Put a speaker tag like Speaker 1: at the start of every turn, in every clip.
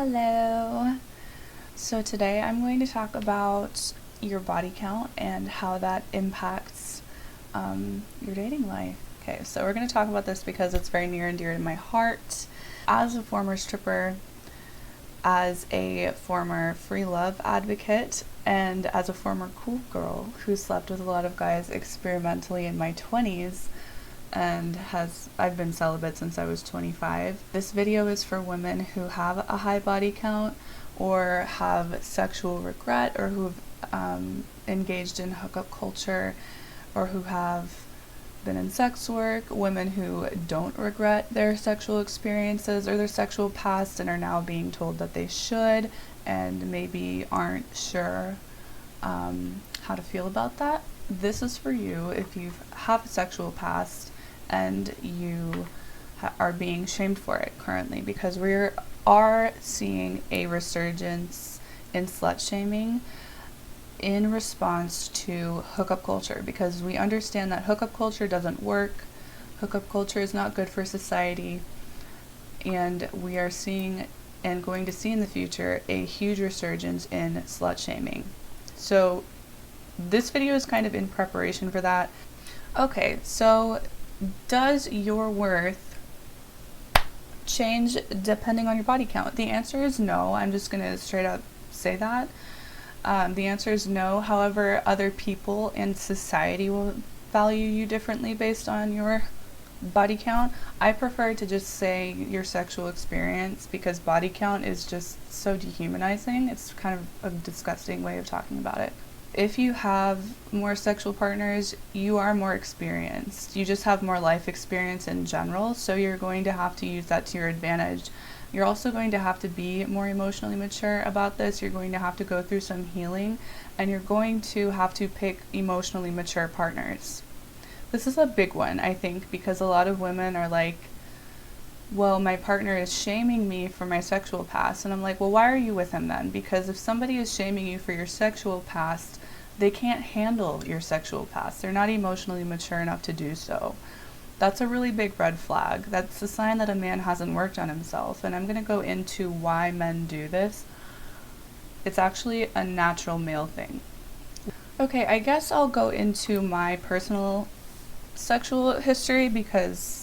Speaker 1: Hello. So today I'm going to talk about your body count and how that impacts your dating life. Okay, so we're going to talk about this because it's very near and dear to my heart. As a former stripper, as a former free love advocate, and as a former cool girl who slept with a lot of guys experimentally in my 20s, and I've been celibate since I was 25. This video is for women who have a high body count or have sexual regret, or who've engaged in hookup culture, or who have been in sex work, women who don't regret their sexual experiences or their sexual past and are now being told that they should and maybe aren't sure how to feel about that. This is for you if you have a sexual past and you are being shamed for it currently, because we are seeing a resurgence in slut shaming in response to hookup culture, because we understand that hookup culture doesn't work. Hookup culture is not good for society, and we are seeing and going to see in the future a huge resurgence in slut shaming. So this video is kind of in preparation for that. Okay, so does your worth change depending on your body count? The answer is no. I'm just going to straight up say that. The answer is no. However, other people in society will value you differently based on your body count. I prefer to just say your sexual experience, because body count is just so dehumanizing. It's kind of a disgusting way of talking about it. If you have more sexual partners, you are more experienced. You just have more life experience in general, so you're going to have to use that to your advantage. You're also going to have to be more emotionally mature about this. You're going to have to go through some healing, and you're going to have to pick emotionally mature partners. This is a big one, I think, because a lot of women are like, well, my partner is shaming me for my sexual past. And I'm like, well, why are you with him then? Because if somebody is shaming you for your sexual past, they can't handle your sexual past. They're not emotionally mature enough to do so. That's a really big red flag. That's a sign that a man hasn't worked on himself. And I'm going to go into why men do this. It's actually a natural male thing. Okay, I guess I'll go into my personal sexual history, because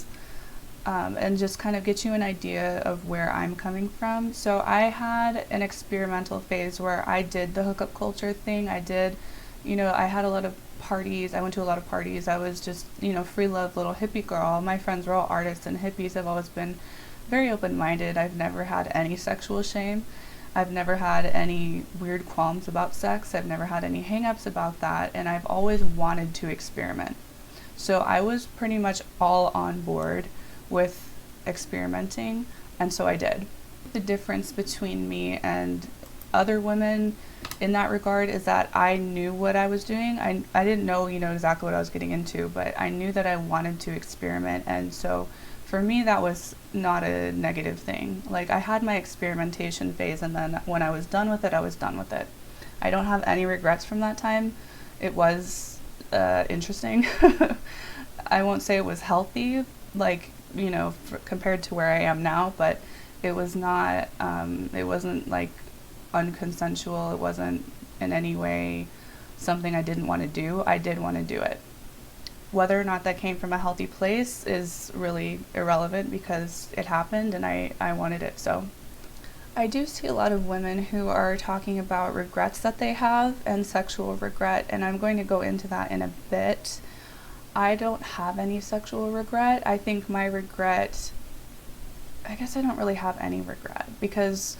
Speaker 1: and just kind of get you an idea of where I'm coming from. So I had an experimental phase where I did the hookup culture thing. I had a lot of parties. I went to a lot of parties. I was just, free love little hippie girl. My friends were all artists and hippies. I've always been very open-minded. I've never had any sexual shame. I've never had any weird qualms about sex. I've never had any hang-ups about that. And I've always wanted to experiment. So I was pretty much all on board with experimenting, and so I did. The difference between me and other women in that regard is that I knew what I was doing. I didn't know, exactly what I was getting into, but I knew that I wanted to experiment, and so for me that was not a negative thing. Like, I had my experimentation phase, and then when I was done with it, I was done with it. I don't have any regrets from that time. It was interesting. I won't say it was healthy, compared to where I am now, but it was not, it wasn't like unconsensual. It wasn't in any way something I didn't want to do. I did want to do it. Whether or not that came from a healthy place is really irrelevant, because it happened and I wanted it. So I do see a lot of women who are talking about regrets that they have and sexual regret, and I'm going to go into that in a bit. I don't have any sexual regret. I think my regret, I guess I don't really have any regret, because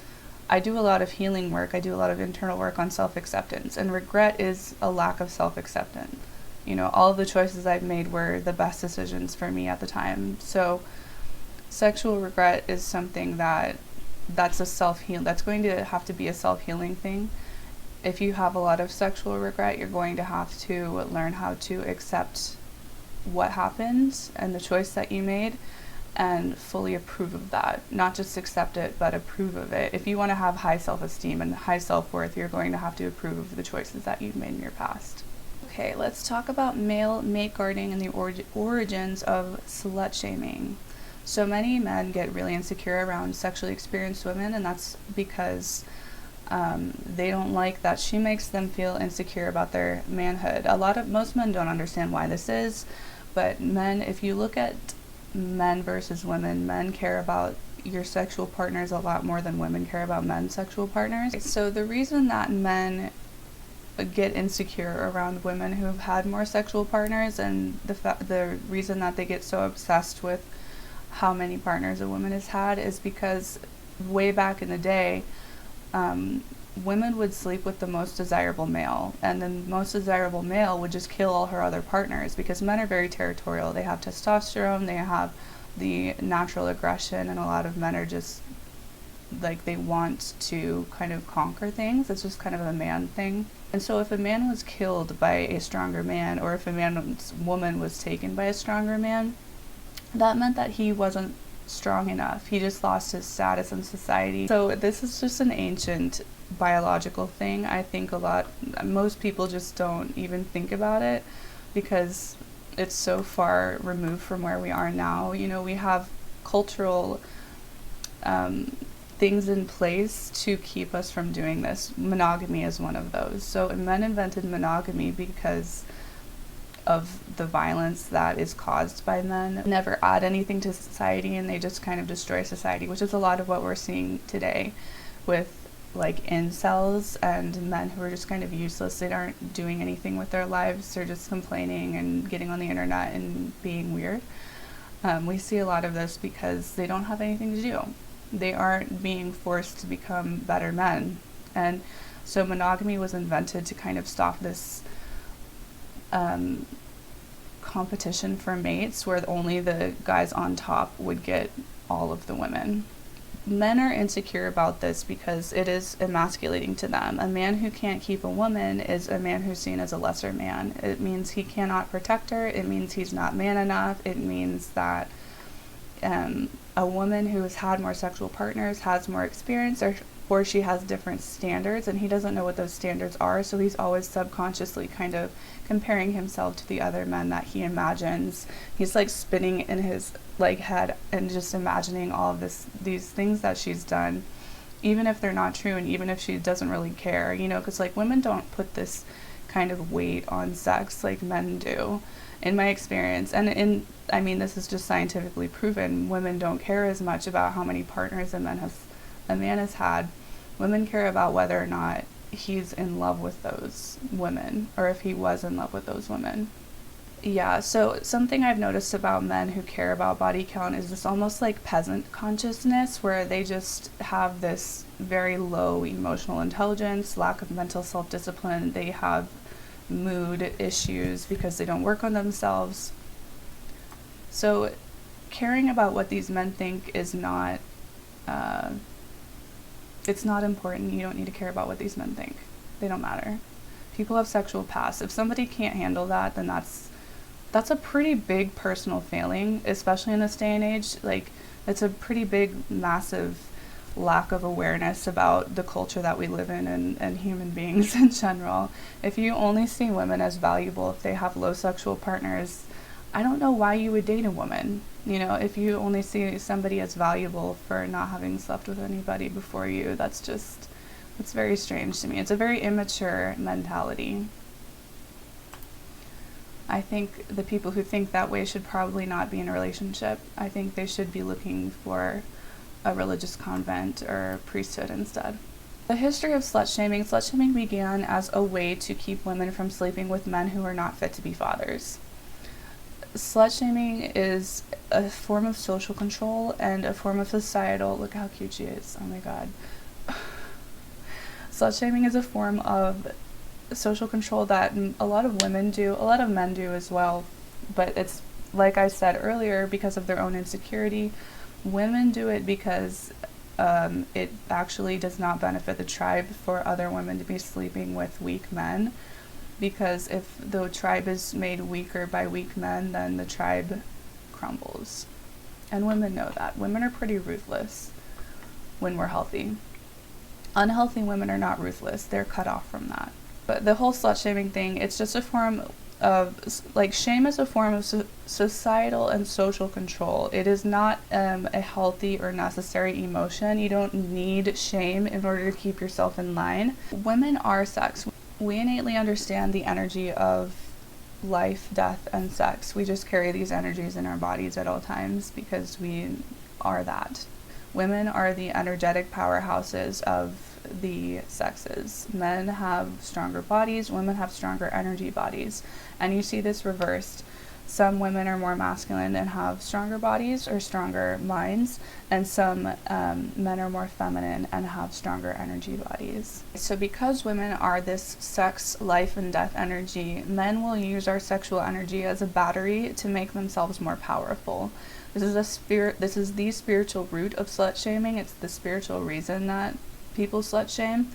Speaker 1: I do a lot of healing work. I do a lot of internal work on self-acceptance, and regret is a lack of self-acceptance. All of the choices I've made were the best decisions for me at the time. So sexual regret is something that's a self-heal. That's going to have to be a self-healing thing. If you have a lot of sexual regret, you're going to have to learn how to accept what happened and the choice that you made, and fully approve of that. Not just accept it, but approve of it. If you want to have high self-esteem and high self-worth, you're going to have to approve of the choices that you've made in your past. Okay, let's talk about male mate guarding and the origins of slut shaming. So many men get really insecure around sexually experienced women, and that's because they don't like that she makes them feel insecure about their manhood. Most men don't understand why this is, but men, if you look at men versus women, men care about your sexual partners a lot more than women care about men's sexual partners. So the reason that men get insecure around women who have had more sexual partners, and the reason that they get so obsessed with how many partners a woman has had, is because way back in the day, women would sleep with the most desirable male, and the most desirable male would just kill all her other partners, because men are very territorial. They have testosterone, they have the natural aggression, and a lot of men are just like, they want to kind of conquer things. It's just kind of a man thing. And so if a man was killed by a stronger man, or if a woman was taken by a stronger man, that meant that he wasn't strong enough. He just lost his status in society. So this is just an ancient biological thing. I think most people just don't even think about it because it's so far removed from where we are now. You know, we have cultural things in place to keep us from doing this. Monogamy is one of those. So men invented monogamy because of the violence that is caused by men. Never add anything to society, and they just kind of destroy society, which is a lot of what we're seeing today with like incels and men who are just kind of useless. They aren't doing anything with their lives. They're just complaining and getting on the internet and being weird. We see a lot of this because they don't have anything to do. They aren't being forced to become better men. And so monogamy was invented to kind of stop this competition for mates where only the guys on top would get all of the women. Men are insecure about this because it is emasculating to them. A man who can't keep a woman is a man who's seen as a lesser man. It means he cannot protect her. It means he's not man enough. It means that a woman who has had more sexual partners has more experience, or she has different standards, and he doesn't know what those standards are, so he's always subconsciously kind of comparing himself to the other men that he imagines. He's like spinning in his like head and just imagining all of these things that she's done, even if they're not true, and even if she doesn't really care, you know, because like women don't put this kind of weight on sex like men do, in my experience. And I mean, this is just scientifically proven. Women don't care as much about how many partners a man has had. Women care about whether or not he's in love with those women, or if he was in love with those women. Yeah, so something I've noticed about men who care about body count is this almost like peasant consciousness, where they just have this very low emotional intelligence, lack of mental self-discipline. They have mood issues because they don't work on themselves. So caring about what these men think is not, it's not important. You don't need to care about what these men think. They don't matter. People have sexual pasts. If somebody can't handle that, then that's a pretty big personal failing, especially in this day and age. Like, it's a pretty big, massive lack of awareness about the culture that we live in and human beings in general. If you only see women as valuable if they have low sexual partners, I don't know why you would date a woman. You know, if you only see somebody as valuable for not having slept with anybody before you, that's very strange to me. It's a very immature mentality. I think the people who think that way should probably not be in a relationship. I think they should be looking for a religious convent or priesthood instead. The history of slut-shaming. Slut-shaming began as a way to keep women from sleeping with men who are not fit to be fathers. Slut-shaming is a form of social control and a form of societal... Look how cute she is. Oh my god. Slut-shaming is a form of social control that a lot of women do, a lot of men do as well, but it's, like I said earlier, because of their own insecurity. Women do it because it actually does not benefit the tribe for other women to be sleeping with weak men, because if the tribe is made weaker by weak men, then the tribe crumbles. And women know that. Women are pretty ruthless when we're healthy. Unhealthy women are not ruthless. They're cut off from that. But the whole slut-shaming thing, it's just a form like, shame is a form of societal and social control. It is not a healthy or necessary emotion. You don't need shame in order to keep yourself in line. Women are sex. We innately understand the energy of life, death, and sex. We just carry these energies in our bodies at all times because we are that. Women are the energetic powerhouses of the sexes. Men have stronger bodies, women have stronger energy bodies. And you see this reversed. Some women are more masculine and have stronger bodies or stronger minds, and some men are more feminine and have stronger energy bodies. So because women are this sex, life, and death energy, men will use our sexual energy as a battery to make themselves more powerful. This is the spiritual root of slut shaming. It's the spiritual reason that people slut shame.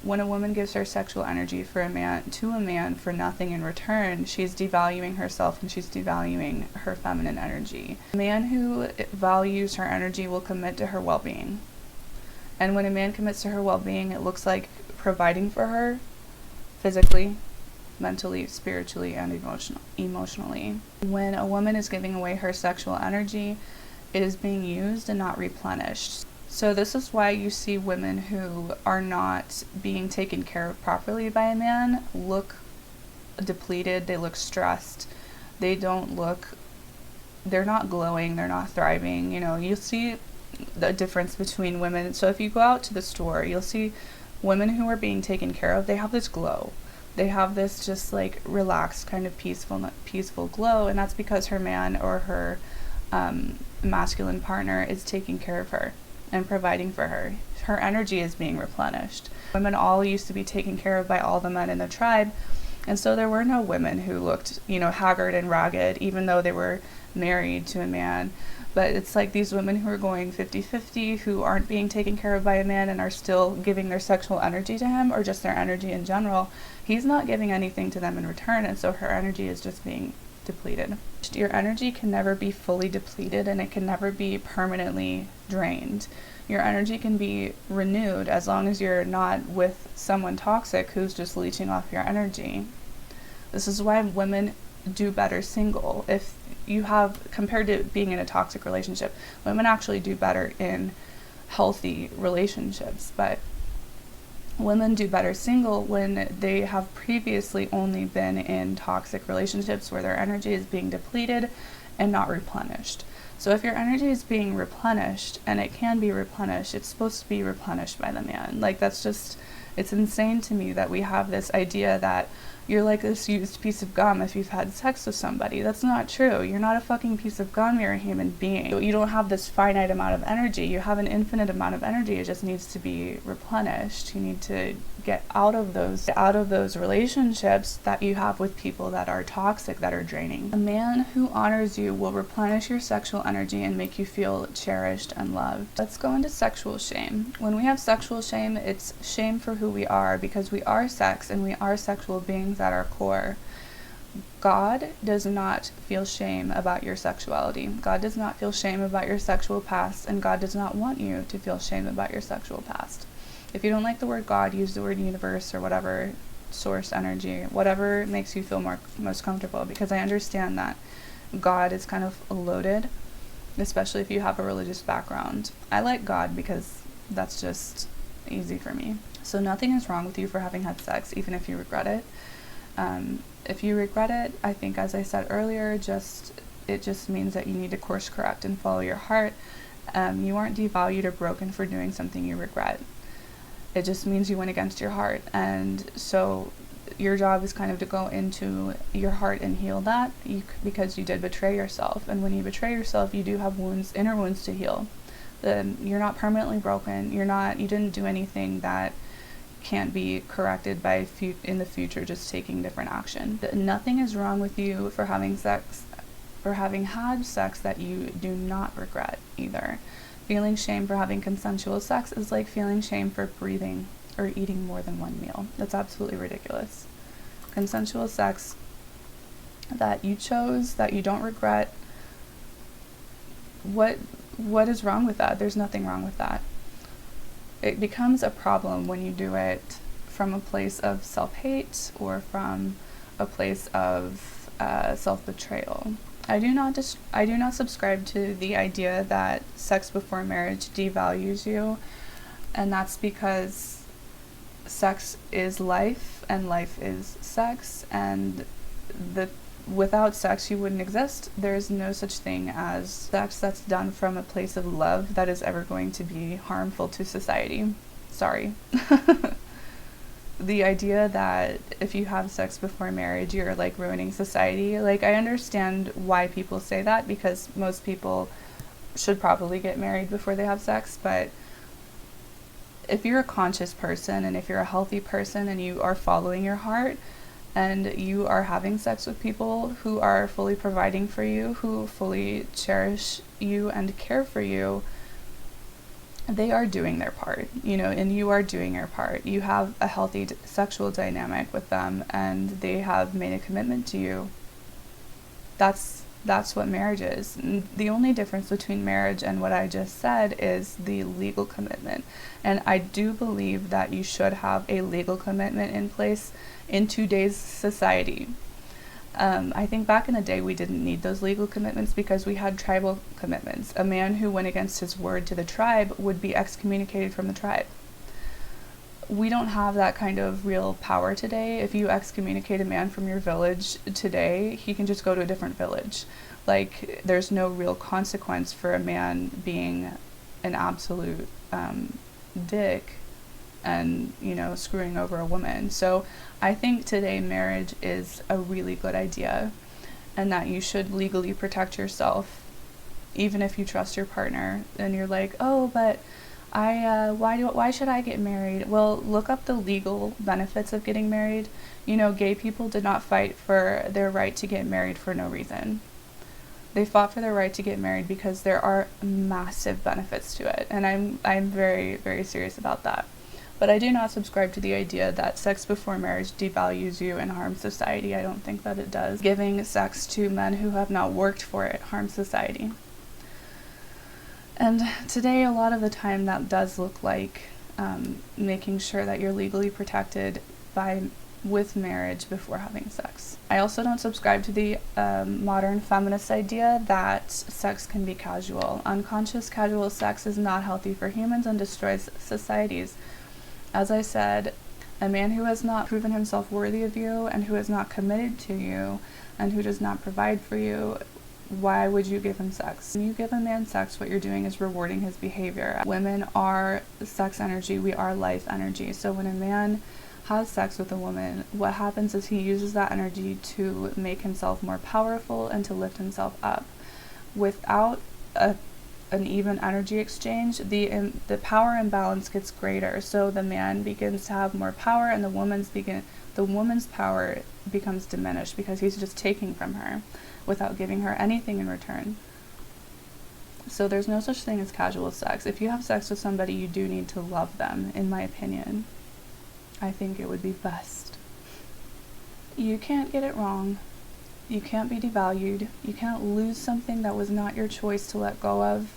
Speaker 1: When a woman gives her sexual energy to a man for nothing in return, she's devaluing herself and she's devaluing her feminine energy. A man who values her energy will commit to her well-being. And when a man commits to her well-being, it looks like providing for her physically, mentally, spiritually, and emotionally. When a woman is giving away her sexual energy, it is being used and not replenished. So this is why you see women who are not being taken care of properly by a man look depleted, they look stressed, they're not glowing, they're not thriving. You know, you see the difference between women. So if you go out to the store, you'll see women who are being taken care of, they have this glow. They have this just like relaxed kind of peaceful glow, and that's because her man or her masculine partner is taking care of her and providing for her. Her energy is being replenished. Women all used to be taken care of by all the men in the tribe, and so there were no women who looked, haggard and ragged, even though they were married to a man. But it's like these women who are going 50-50, who aren't being taken care of by a man and are still giving their sexual energy to him, or just their energy in general. He's not giving anything to them in return, and so her energy is just being depleted. Your energy can never be fully depleted, and it can never be permanently drained. Your energy can be renewed as long as you're not with someone toxic who's just leeching off your energy. This is why women do better single. If you have, compared to being in a toxic relationship, women actually do better in healthy relationships, but women do better single when they have previously only been in toxic relationships where their energy is being depleted and not replenished. So if your energy is being replenished, and it can be replenished, it's supposed to be replenished by the man. Like, it's insane to me that we have this idea that you're like this used piece of gum if you've had sex with somebody. That's not true. You're not a fucking piece of gum, you're a human being. You don't have this finite amount of energy. You have an infinite amount of energy. It just needs to be replenished. You need to get out of those relationships that you have with people that are toxic, that are draining. A man who honors you will replenish your sexual energy and make you feel cherished and loved. Let's go into sexual shame. When we have sexual shame, it's shame for who we are, because we are sex and we are sexual beings at our core. God does not feel shame about your sexuality. God does not feel shame about your sexual past, and God does not want you to feel shame about your sexual past. If you don't like the word God, use the word universe or whatever, source energy, whatever makes you feel most comfortable, because I understand that God is kind of loaded, especially if you have a religious background. I like God because that's just easy for me. So nothing is wrong with you for having had sex, even if you regret it. If you regret it, I think, as I said earlier, it just means that you need to course correct and follow your heart. You aren't devalued or broken for doing something you regret. It just means you went against your heart, and so your job is kind of to go into your heart and heal that, because you did betray yourself. And when you betray yourself, you do have inner wounds to heal. You're not permanently broken. You didn't do anything that can't be corrected by in the future just taking different action. Nothing is wrong with you for having had sex that you do not regret either. Feeling shame for having consensual sex is like feeling shame for breathing or eating more than one meal. That's absolutely ridiculous. Consensual sex that you chose, that you don't regret, what is wrong with that? There's nothing wrong with that. It becomes a problem when you do it from a place of self-hate or from a place of self-betrayal. I do not subscribe to the idea that sex before marriage devalues you, and that's because sex is life and life is sex, and without sex you wouldn't exist. There's no such thing as sex that's done from a place of love that is ever going to be harmful to society. Sorry. The idea that if you have sex before marriage, you're like ruining society. Like, I understand why people say that, because most people should probably get married before they have sex, but if you're a conscious person and if you're a healthy person and you are following your heart and you are having sex with people who are fully providing for you, who fully cherish you and care for you, they are doing their part, and you are doing your part. You have a healthy sexual dynamic with them, and they have made a commitment to you. That's what marriage is. The only difference between marriage and what I just said is the legal commitment. And I do believe that you should have a legal commitment in place in today's society. I think back in the day we didn't need those legal commitments because we had tribal commitments. A man who went against his word to the tribe would be excommunicated from the tribe. We don't have that kind of real power today. If you excommunicate a man from your village today, he can just go to a different village. Like, there's no real consequence for a man being an absolute dick and, screwing over a woman. So I think today marriage is a really good idea, and that you should legally protect yourself, even if you trust your partner. And you're like, oh, but why should I get married? Well, look up the legal benefits of getting married. Gay people did not fight for their right to get married for no reason. They fought for their right to get married because there are massive benefits to it, and I'm very, very serious about that. But I do not subscribe to the idea that sex before marriage devalues you and harms society. I don't think that it does. Giving sex to men who have not worked for it harms society. And today, a lot of the time, that does look like making sure that you're legally protected with marriage before having sex. I also don't subscribe to the modern feminist idea that sex can be casual. Unconscious casual sex is not healthy for humans and destroys societies. As I said, a man who has not proven himself worthy of you and who is not committed to you and who does not provide for you, why would you give him sex? When you give a man sex, what you're doing is rewarding his behavior. Women are sex energy, we are life energy. So when a man has sex with a woman, what happens is he uses that energy to make himself more powerful and to lift himself up. Without an even energy exchange, the power imbalance gets greater. So the man begins to have more power, and the woman's power becomes diminished because he's just taking from her without giving her anything in return. So there's no such thing as casual sex. If you have sex with somebody, you do need to love them, in my opinion. I think it would be best. You can't get it wrong. You can't be devalued. You can't lose something that was not your choice to let go of.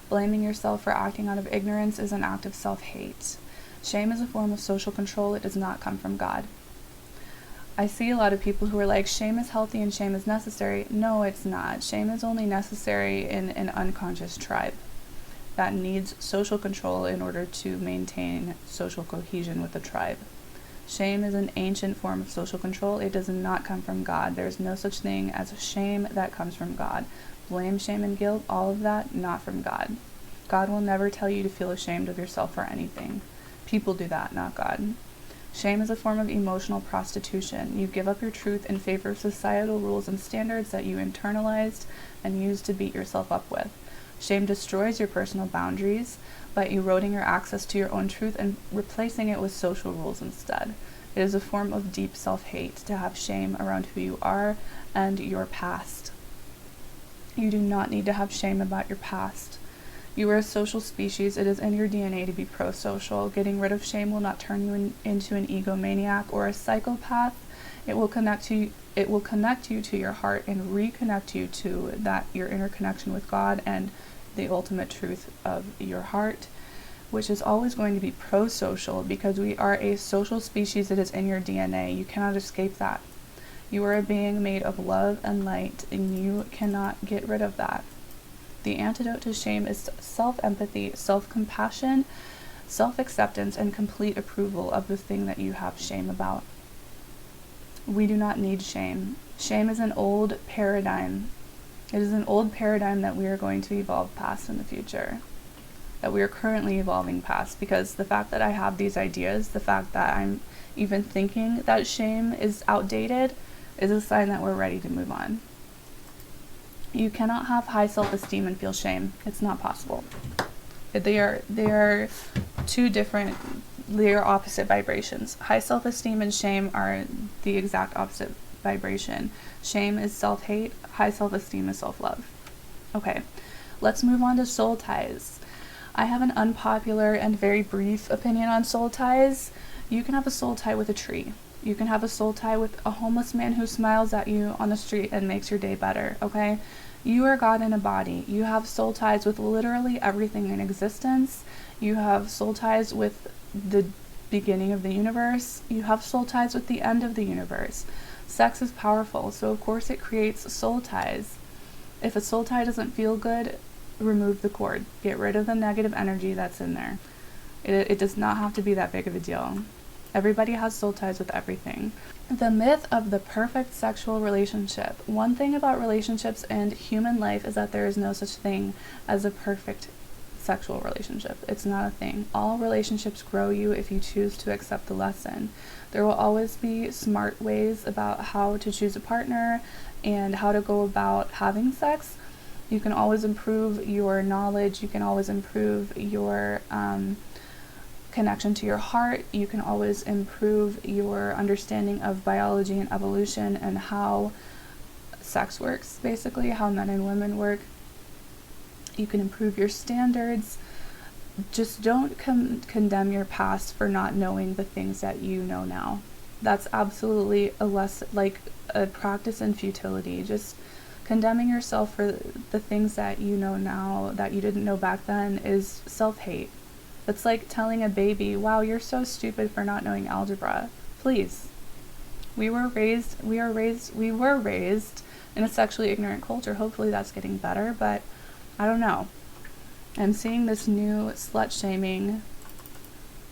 Speaker 1: Blaming yourself for acting out of ignorance is an act of self-hate. Shame is a form of social control. It does not come from God. I see a lot of people who are like, shame is healthy and shame is necessary. No, it's not. Shame is only necessary in an unconscious tribe that needs social control in order to maintain social cohesion with the tribe. Shame is an ancient form of social control. It does not come from God. There's no such thing as a shame that comes from God. Blame, shame, and guilt, all of that, not from God. God will never tell you to feel ashamed of yourself for anything. People do that, not God. Shame is a form of emotional prostitution. You give up your truth in favor of societal rules and standards that you internalized and used to beat yourself up with. Shame destroys your personal boundaries by eroding your access to your own truth and replacing it with social rules instead. It is a form of deep self-hate to have shame around who you are and your past. You do not need to have shame about your past. You are a social species. It is in your DNA to be pro-social. Getting rid of shame will not turn you into an egomaniac or a psychopath. It will connect you to your heart and reconnect you to your inner connection with God and the ultimate truth of your heart, which is always going to be pro-social because we are a social species. It is in your DNA. You cannot escape that. You are a being made of love and light, and you cannot get rid of that. The antidote to shame is self-empathy, self-compassion, self-acceptance, and complete approval of the thing that you have shame about. We do not need shame. Shame is an old paradigm. It is an old paradigm that we are going to evolve past in the future, that we are currently evolving past, because the fact that I have these ideas, the fact that I'm even thinking that shame is outdated, is a sign that we're ready to move on. You cannot have high self-esteem and feel shame. It's not possible. They are two different, they are opposite vibrations. High self-esteem and shame are the exact opposite vibration. Shame is self-hate, high self-esteem is self-love. Okay, let's move on to soul ties. I have an unpopular and very brief opinion on soul ties. You can have a soul tie with a tree. You can have a soul tie with a homeless man who smiles at you on the street and makes your day better, okay? You are God in a body. You have soul ties with literally everything in existence. You have soul ties with the beginning of the universe. You have soul ties with the end of the universe. Sex is powerful, so of course it creates soul ties. If a soul tie doesn't feel good, remove the cord. Get rid of the negative energy that's in there. It does not have to be that big of a deal. Everybody has soul ties with everything. The myth of the perfect sexual relationship. One thing about relationships and human life is that there is no such thing as a perfect sexual relationship. It's not a thing. All relationships grow you if you choose to accept the lesson. There will always be smart ways about how to choose a partner and how to go about having sex. You can always improve your knowledge. You can always improve your connection to your heart. You can always improve your understanding of biology and evolution and how sex works, basically, how men and women work. You can improve your standards. Just don't condemn your past for not knowing the things that you know now. That's absolutely a practice in futility. Just condemning yourself for the things that you know now that you didn't know back then is self-hate. It's like telling a baby, wow, you're so stupid for not knowing algebra. Please. We were raised in a sexually ignorant culture. Hopefully that's getting better, but I don't know. I'm seeing this new slut shaming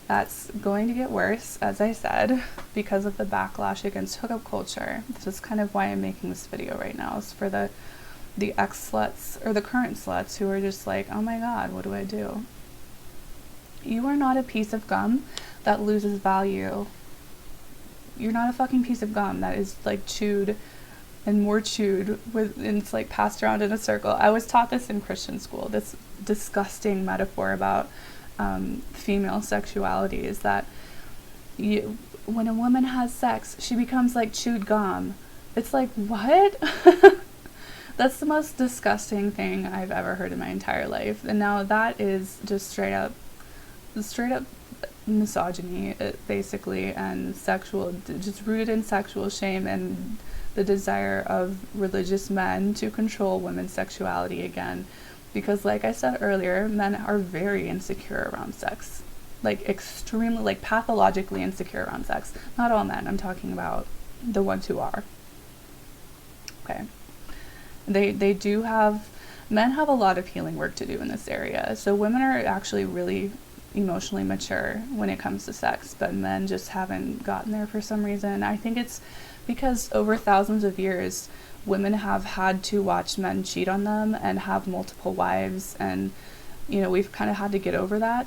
Speaker 1: that's going to get worse, as I said, because of the backlash against hookup culture. This is kind of why I'm making this video right now, is for the ex-sluts, or the current sluts, who are just like, oh my god, what do I do? You are not a piece of gum that loses value. You're not a fucking piece of gum that is like chewed and more chewed and it's like passed around in a circle. I was taught this in Christian school, this disgusting metaphor about female sexuality is that when a woman has sex, she becomes like chewed gum. It's like, what? That's the most disgusting thing I've ever heard in my entire life. And now that is just straight up misogyny, basically, and just rooted in sexual shame and the desire of religious men to control women's sexuality again. Because like I said earlier, men are very insecure around sex. Like extremely, like pathologically insecure around sex. Not all men, I'm talking about the ones who are. Okay. Men have a lot of healing work to do in this area. So women are actually really emotionally mature when it comes to sex, but men just haven't gotten there for some reason. I think it's because over thousands of years, women have had to watch men cheat on them and have multiple wives, and we've kind of had to get over that,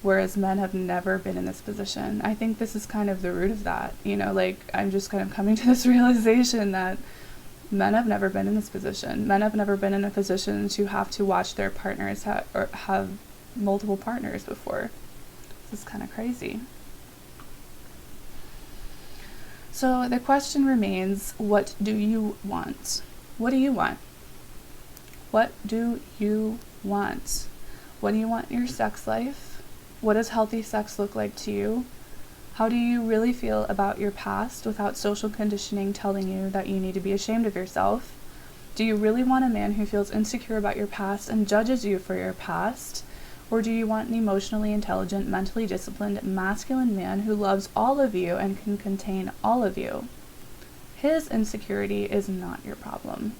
Speaker 1: whereas men have never been in this position. I think this is kind of the root of that. I'm just kind of coming to this realization that men have never been in this position. Men have never been in a position to have to watch their partners have multiple partners before. This is kind of crazy. So the question remains, what do you want? What do you want? What do you want? What do you want in your sex life? What does healthy sex look like to you? How do you really feel about your past without social conditioning telling you that you need to be ashamed of yourself? Do you really want a man who feels insecure about your past and judges you for your past? Or do you want an emotionally intelligent, mentally disciplined, masculine man who loves all of you and can contain all of you? his insecurity is not your problem.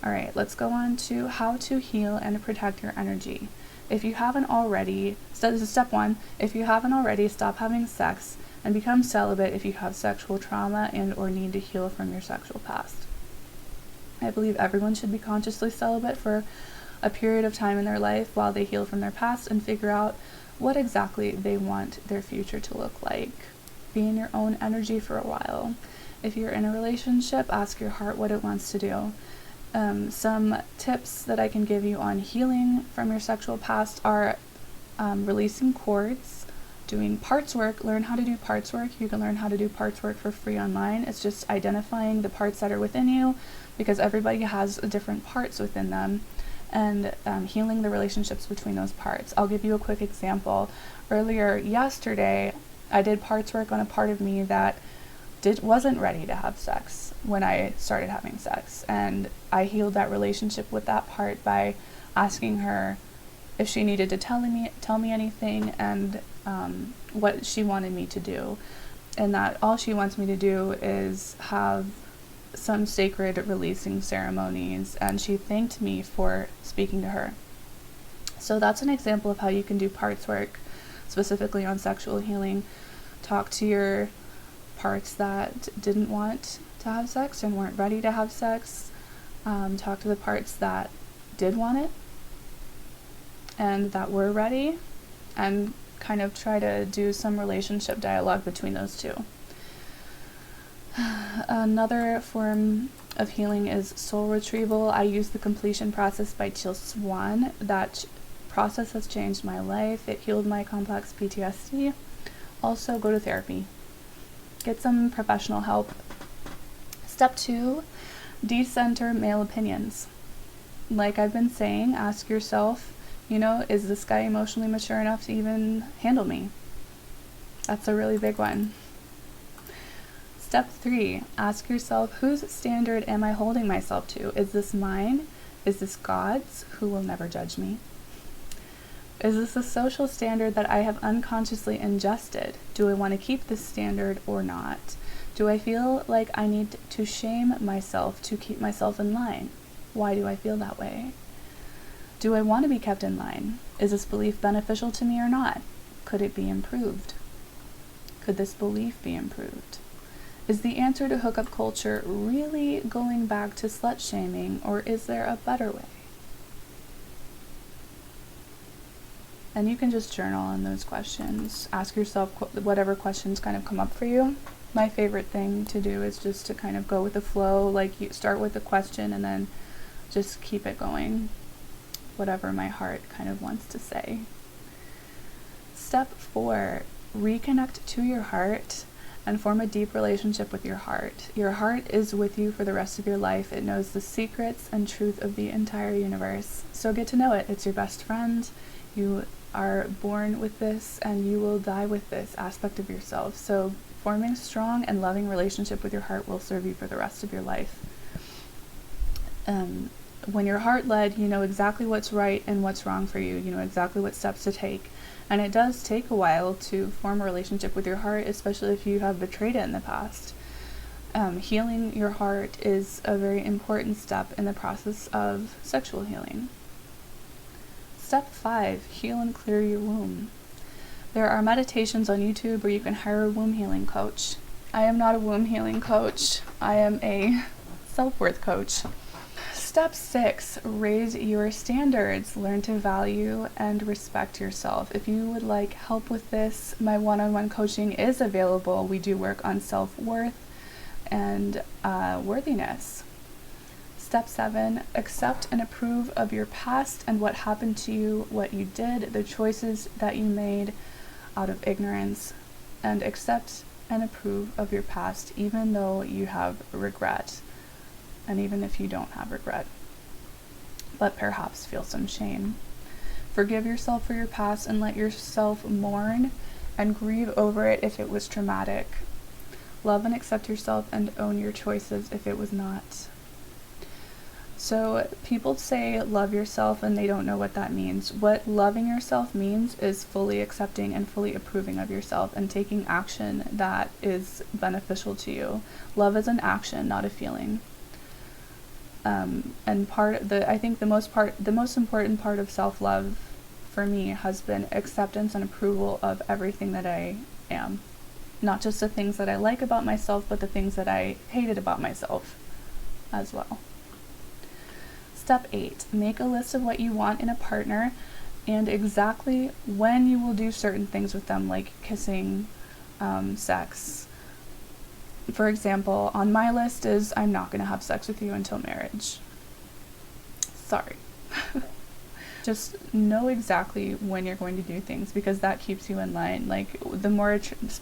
Speaker 1: All right, let's go on to how to heal and protect your energy. If you haven't already, so this is step 1, if you haven't already, stop having sex and become celibate if you have sexual trauma and or need to heal from your sexual past. I believe everyone should be consciously celibate for a period of time in their life while they heal from their past and figure out what exactly they want their future to look like. Be in your own energy for a while. If you're in a relationship, ask your heart what it wants to do. Some tips that I can give you on healing from your sexual past are releasing cords, doing parts work. Learn how to do parts work. You can learn how to do parts work for free online. It's just identifying the parts that are within you, because everybody has different parts within them, and healing the relationships between those parts. I'll give you a quick example. Earlier yesterday, I did parts work on a part of me that wasn't ready to have sex when I started having sex, and I healed that relationship with that part by asking her if she needed to tell me anything, and what she wanted me to do, and that all she wants me to do is have some sacred releasing ceremonies, and she thanked me for speaking to her. So that's an example of how you can do parts work specifically on sexual healing. Talk to your parts that didn't want to have sex and weren't ready to have sex. Talk to the parts that did want it and that were ready, and kind of try to do some relationship dialogue between those two. Another form of healing is soul retrieval. I use the completion process by Teal Swan. That process has changed my life. It healed my complex PTSD. Also, go to therapy. Get some professional help. Step 2, decenter male opinions. Like I've been saying, ask yourself, is this guy emotionally mature enough to even handle me? That's a really big one. Step 3, ask yourself, whose standard am I holding myself to? Is this mine? Is this God's, who will never judge me? Is this a social standard that I have unconsciously ingested? Do I want to keep this standard or not? Do I feel like I need to shame myself to keep myself in line? Why do I feel that way? Do I want to be kept in line? Is this belief beneficial to me or not? Could it be improved? Could this belief be improved? Is the answer to hookup culture really going back to slut shaming, or is there a better way? And you can just journal on those questions. Ask yourself whatever questions kind of come up for you. My favorite thing to do is just to kind of go with the flow, like you start with the question and then just keep it going, whatever my heart kind of wants to say. Step 4, reconnect to your heart and form a deep relationship with your heart. Your heart is with you for the rest of your life. It knows the secrets and truth of the entire universe. So get to know it. It's your best friend. You are born with this and you will die with this aspect of yourself. So forming a strong and loving relationship with your heart will serve you for the rest of your life. When you're heart-led, you know exactly what's right and what's wrong for you. You know exactly what steps to take. And it does take a while to form a relationship with your heart, especially if you have betrayed it in the past. Healing your heart is a very important step in the process of sexual healing. Step 5, heal and clear your womb. There are meditations on YouTube where you can hire a womb healing coach. I am not a womb healing coach. I am a self-worth coach. Step 6, raise your standards. Learn to value and respect yourself. If you would like help with this, my one-on-one coaching is available. We do work on self-worth and worthiness. Step 7, accept and approve of your past and what happened to you, what you did, the choices that you made out of ignorance, and accept and approve of your past even though you have regret, and even if you don't have regret, but perhaps feel some shame. Forgive yourself for your past and let yourself mourn and grieve over it if it was traumatic. Love and accept yourself and own your choices if it was not. So people say love yourself and they don't know what that means. What loving yourself means is fully accepting and fully approving of yourself and taking action that is beneficial to you. Love is an action, not a feeling. And I think the most important part of self-love for me has been acceptance and approval of everything that I am. Not just the things that I like about myself, but the things that I hated about myself as well. Step 8, make a list of what you want in a partner and exactly when you will do certain things with them, like kissing, sex. For example, on my list is I'm not going to have sex with you until marriage. Sorry. Just know exactly when you're going to do things, because that keeps you in line. Like, the more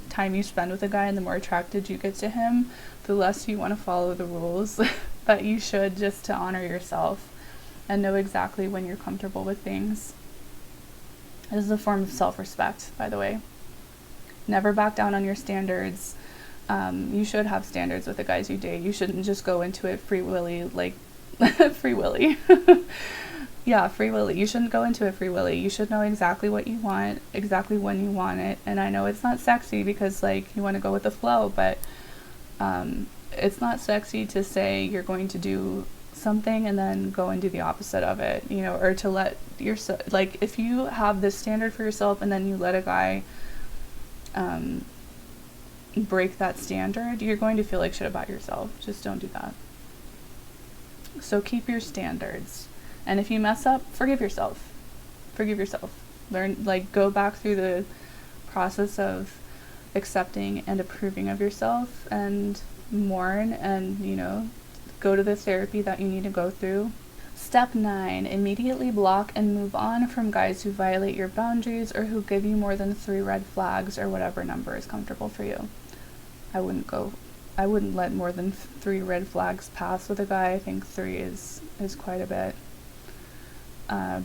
Speaker 1: time you spend with a guy and the more attracted you get to him, the less you want to follow the rules that you should, just to honor yourself and know exactly when you're comfortable with things. This is a form of self-respect, by the way. Never back down on your standards. You should have standards with the guys you date. You shouldn't just go into it free willy, like free willy. Yeah, free willy. You shouldn't go into it free willy. You should know exactly what you want, exactly when you want it. And I know it's not sexy because, like, you want to go with the flow, but it's not sexy to say you're going to do something and then go and do the opposite of it, you know, or to let yourself, like, if you have this standard for yourself and then you let a guy break that standard, you're going to feel like shit about yourself. Just don't do that. So keep your standards. And if you mess up, forgive yourself. Forgive yourself. Learn, like, go back through the process of accepting and approving of yourself and mourn and, you know, go to the therapy that you need to go through. Step 9, immediately block and move on from guys who violate your boundaries or who give you more than 3 red flags or whatever number is comfortable for you. I wouldn't let more than 3 red flags pass with a guy. I think 3 is quite a bit.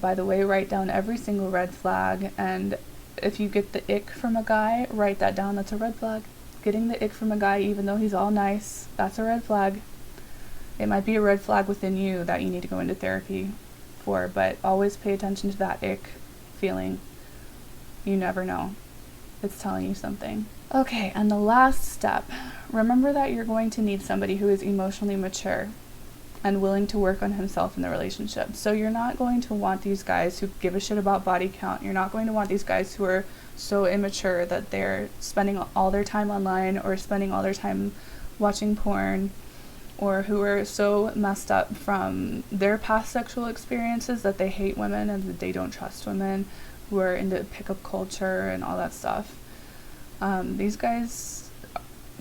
Speaker 1: By the way, write down every single red flag, and if you get the ick from a guy, write that down. That's a red flag. Getting the ick from a guy, even though he's all nice, that's a red flag. It might be a red flag within you that you need to go into therapy for, but always pay attention to that ick feeling. You never know. It's telling you something. Okay, and the last step. Remember that you're going to need somebody who is emotionally mature and willing to work on himself in the relationship. So you're not going to want these guys who give a shit about body count. You're not going to want these guys who are so immature that they're spending all their time online or spending all their time watching porn, or who are so messed up from their past sexual experiences that they hate women and that they don't trust women, who are into pickup culture and all that stuff. These guys,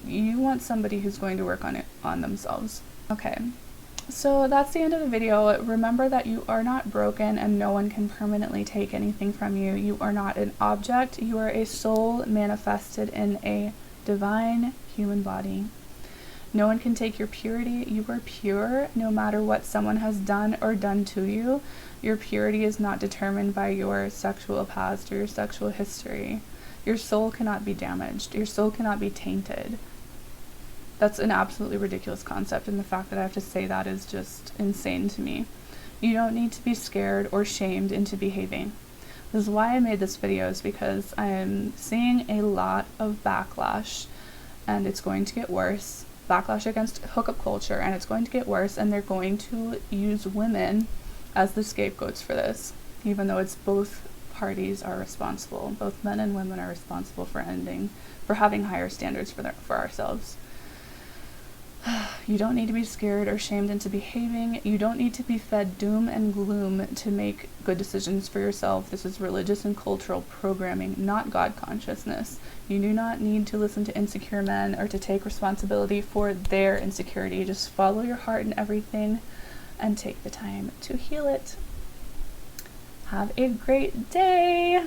Speaker 1: you want somebody who's going to work on themselves. Okay. So that's the end of the video. Remember that you are not broken and no one can permanently take anything from you. You are not an object. You are a soul manifested in a divine human body. No one can take your purity. You are pure no matter what someone has done or done to you. Your purity is not determined by your sexual past or your sexual history. Your soul cannot be damaged. Your soul cannot be tainted. That's an absolutely ridiculous concept, and the fact that I have to say that is just insane to me. You don't need to be scared or shamed into behaving. This is why I made this video, is because I am seeing a lot of backlash, and it's going to get worse. Backlash against hookup culture, and it's going to get worse, and they're going to use women as the scapegoats for this, even though it's both parties are responsible. Both men and women are responsible for having higher standards for ourselves. You don't need to be scared or shamed into behaving. You don't need to be fed doom and gloom to make good decisions for yourself. This is religious and cultural programming, not God consciousness. You do not need to listen to insecure men or to take responsibility for their insecurity. Just follow your heart in everything and take the time to heal it. Have a great day!